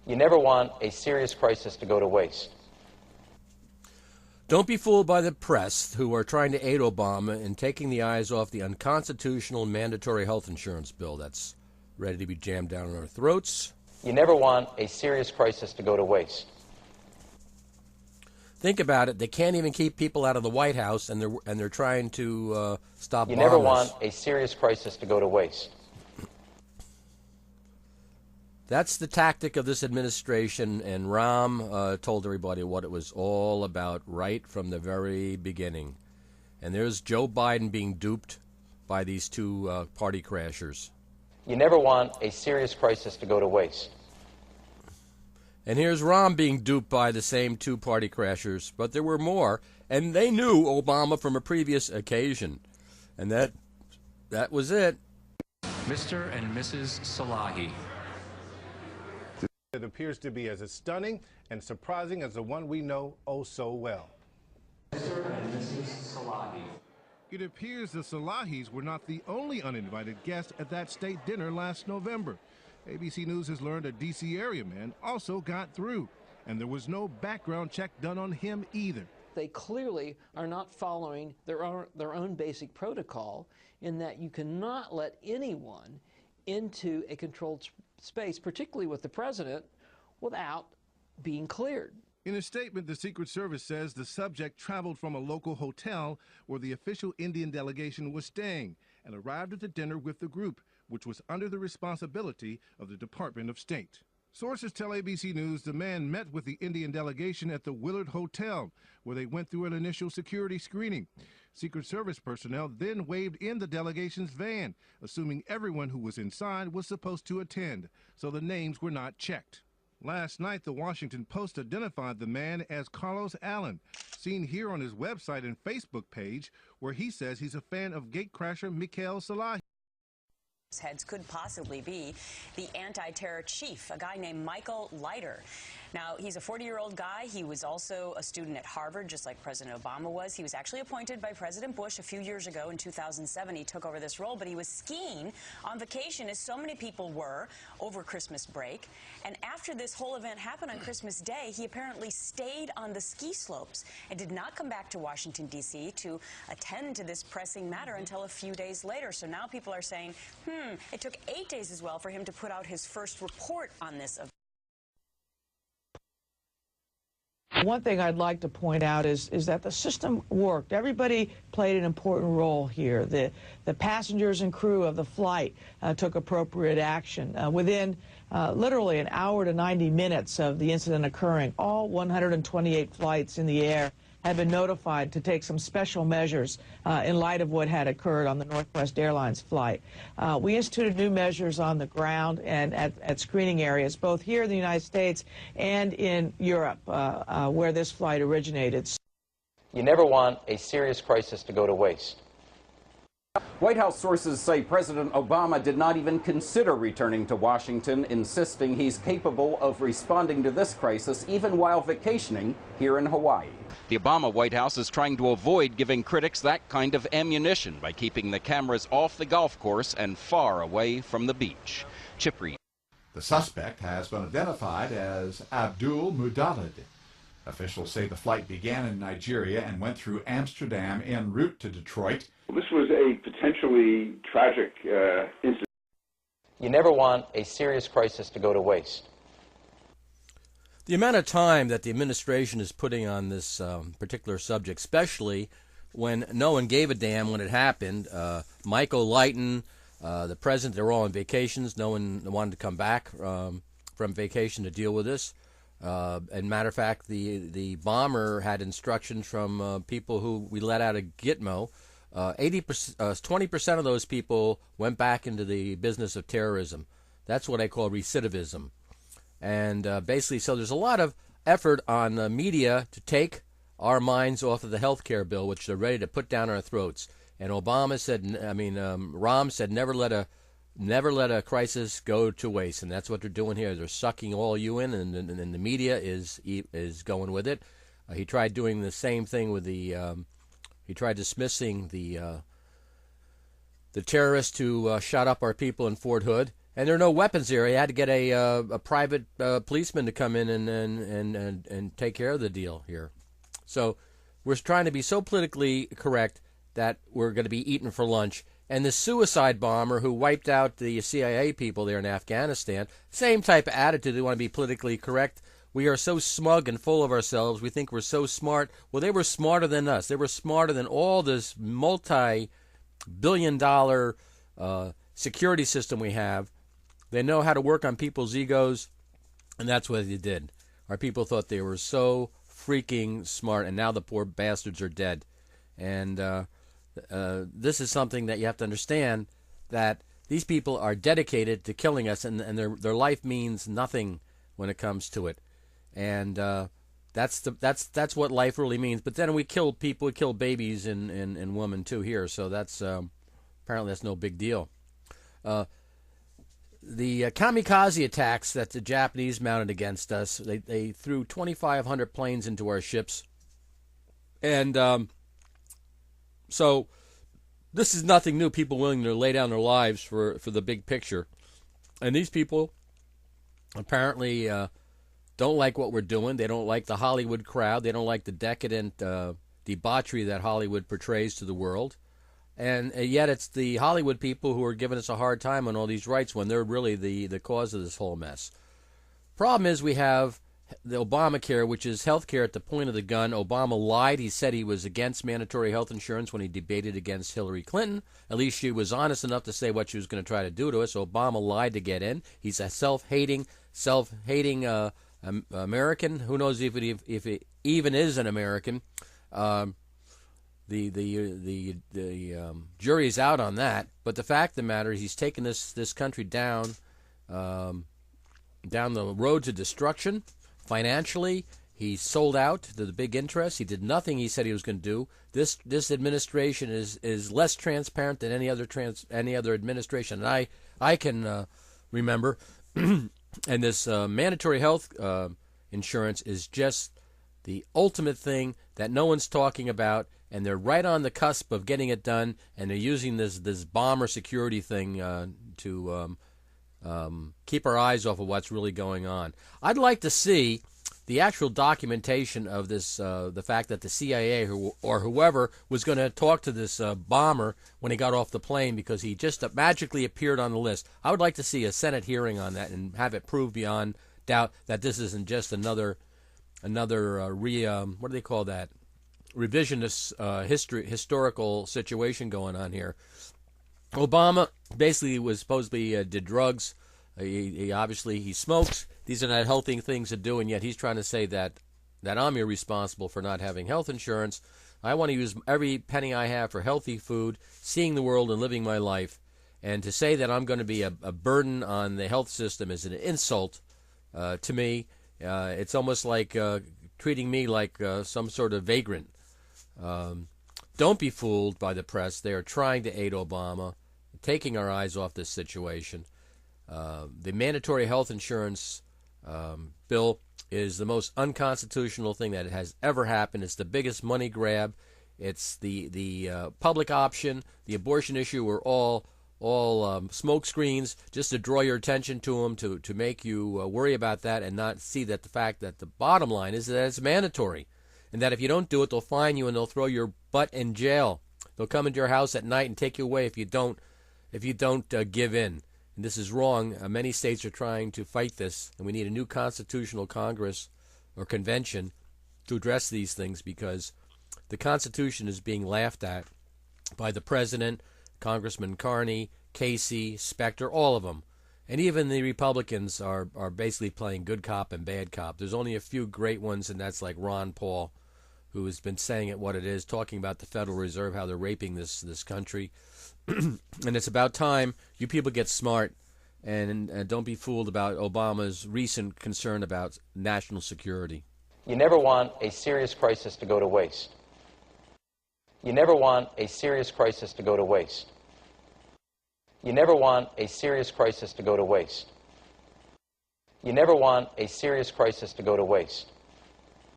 You never want a serious crisis to go to waste. Don't be fooled by the press who are trying to aid Obama in taking the eyes off the unconstitutional mandatory health insurance bill that's ready to be jammed down our throats. You never want a serious crisis to go to waste. Think about it. They can't even keep people out of the White House, and they're trying to stop bombers. You never want a serious crisis to go to waste. That's the tactic of this administration, and Rahm told everybody what it was all about right from the very beginning. And there's Joe Biden being duped by these two party crashers. You never want a serious crisis to go to waste. And here's Rahm being duped by the same two party crashers, but there were more, and they knew Obama from a previous occasion. And that was it. Mr. and Mrs. Salahi. It appears to be as stunning and surprising as the one we know oh so well. Mr. and Mrs. Salahi. It appears the Salahis were not the only uninvited guests at that state dinner last November. ABC News has learned a D.C. area man also got through, and there was no background check done on him either. They clearly are not following their own basic protocol in that you cannot let anyone into a controlled space, particularly with the president, without being cleared. In a statement, the Secret Service says the subject traveled from a local hotel where the official Indian delegation was staying and arrived at the dinner with the group, which was under the responsibility of the Department of State. Sources tell ABC News the man met with the Indian delegation at the Willard Hotel, where they went through an initial security screening. Secret Service personnel then waved in the delegation's van, assuming everyone who was inside was supposed to attend, so the names were not checked. Last night, the Washington Post identified the man as Carlos Allen, seen here on his website and Facebook page, where he says he's a fan of gatecrasher Mikhail Salahi. Heads could possibly be the anti-terror chief, a guy named Michael Leiter. Now, he's a 40-year-old guy. He was also a student at Harvard, just like President Obama was. He was actually appointed by President Bush a few years ago. In 2007, he took over this role, but he was skiing on vacation, as so many people were, over Christmas break. And after this whole event happened on Christmas Day, he apparently stayed on the ski slopes and did not come back to Washington, D.C. to attend to this pressing matter until a few days later. So now people are saying, it took 8 days as well for him to put out his first report on this event. One thing I'd like to point out is that the system worked. Everybody played an important role here. The passengers and crew of the flight took appropriate action. Within literally an hour to 90 minutes of the incident occurring, all 128 flights in the air had been notified to take some special measures in light of what had occurred on the Northwest Airlines flight. We instituted new measures on the ground and at screening areas, both here in the United States and in Europe, where this flight originated. You never want a serious crisis to go to waste. White House sources say President Obama did not even consider returning to Washington, insisting he's capable of responding to this crisis even while vacationing here in Hawaii. The Obama White House is trying to avoid giving critics that kind of ammunition by keeping the cameras off the golf course and far away from the beach. Chip Reed. The suspect has been identified as Abdul Mudalid. Officials say the flight began in Nigeria and went through Amsterdam en route to Detroit. This was a potentially tragic incident. You never want a serious crisis to go to waste. The amount of time that the administration is putting on this particular subject, especially when no one gave a damn when it happened. Michael Lighton, the president, they were all on vacations. No one wanted to come back from vacation to deal with this. And matter of fact, the bomber had instructions from people who we let out of Gitmo. 20% of those people went back into the business of terrorism. That's what I call recidivism. And basically, so there's a lot of effort on the media to take our minds off of the health care bill, which they're ready to put down our throats. And Obama said, Rahm said, never let a crisis go to waste. And that's what they're doing here. They're sucking all you in, and the media is going with it. He tried doing the same thing with he tried dismissing the terrorist who shot up our people in Fort Hood. And there are no weapons here. He had to get a private policeman to come in and take care of the deal here. So we're trying to be so politically correct that we're going to be eaten for lunch. And the suicide bomber who wiped out the CIA people there in Afghanistan, same type of attitude. They want to be politically correct. We are so smug and full of ourselves. We think we're so smart. Well, they were smarter than us. They were smarter than all this multi-billion-dollar security system we have. They know how to work on people's egos, and that's what they did. Our people thought they were so freaking smart, and now the poor bastards are dead. And this is something that you have to understand, that these people are dedicated to killing us, and their life means nothing when it comes to it. And that's what life really means. But then we kill people, we kill babies and women too here. So that's apparently that's no big deal. The kamikaze attacks that the Japanese mounted against us, they threw 2,500 planes into our ships. And so this is nothing new, people willing to lay down their lives for the big picture. And these people apparently don't like what we're doing. They don't like the Hollywood crowd. They don't like the decadent debauchery that Hollywood portrays to the world. And yet it's the Hollywood people who are giving us a hard time on all these rights when they're really the cause of this whole mess. Problem is we have the Obamacare, which is health care at the point of the gun. Obama lied. He said he was against mandatory health insurance when he debated against Hillary Clinton. At least she was honest enough to say what she was going to try to do to us. Obama lied to get in. He's a self-hating American. Who knows if it even is an American? The jury's out on that. But the fact of the matter is he's taken this country down the road to destruction. Financially, he sold out to the big interests. He did nothing he said he was going to do. This administration is less transparent than any other administration that I can remember. And this mandatory health insurance is just the ultimate thing that no one's talking about, and they're right on the cusp of getting it done, and they're using this bomber security thing to keep our eyes off of what's really going on. I'd like to see the actual documentation of this, the fact that the CIA or whoever was going to talk to this bomber when he got off the plane because he just magically appeared on the list. I would like to see a Senate hearing on that and have it proved beyond doubt that this isn't just another what do they call that? Revisionist historical situation going on here. Obama basically was supposedly did drugs. He obviously smokes. These are not healthy things to do, and yet he's trying to say that I'm irresponsible for not having health insurance. I want to use every penny I have for healthy food, seeing the world and living my life. And to say that I'm going to be a burden on the health system is an insult to me. It's almost like treating me like some sort of vagrant. Don't be fooled by the press. They are trying to aid Obama, taking our eyes off this situation. The mandatory health insurance bill is the most unconstitutional thing that has ever happened. It's the biggest money grab. It's the public option. The abortion issue were all smoke screens just to draw your attention to them, to make you worry about that and not see that the fact that the bottom line is that it's mandatory, and that if you don't do it, they'll fine you and they'll throw your butt in jail. They'll come into your house at night and take you away if you don't give in. And this is wrong. Many states are trying to fight this, and we need a new constitutional Congress or convention to address these things, because the Constitution is being laughed at by the President, Congressman Carney, Casey, Specter, all of them. And even the Republicans are basically playing good cop and bad cop. There's only a few great ones, and that's like Ron Paul, who has been saying it what it is, talking about the Federal Reserve, how they're raping this country. And it's about time you people get smart and don't be fooled about Obama's recent concern about national security. You never want a serious crisis to go to waste. You never want a serious crisis to go to waste. You never want a serious crisis to go to waste. You never want a serious crisis to go to waste.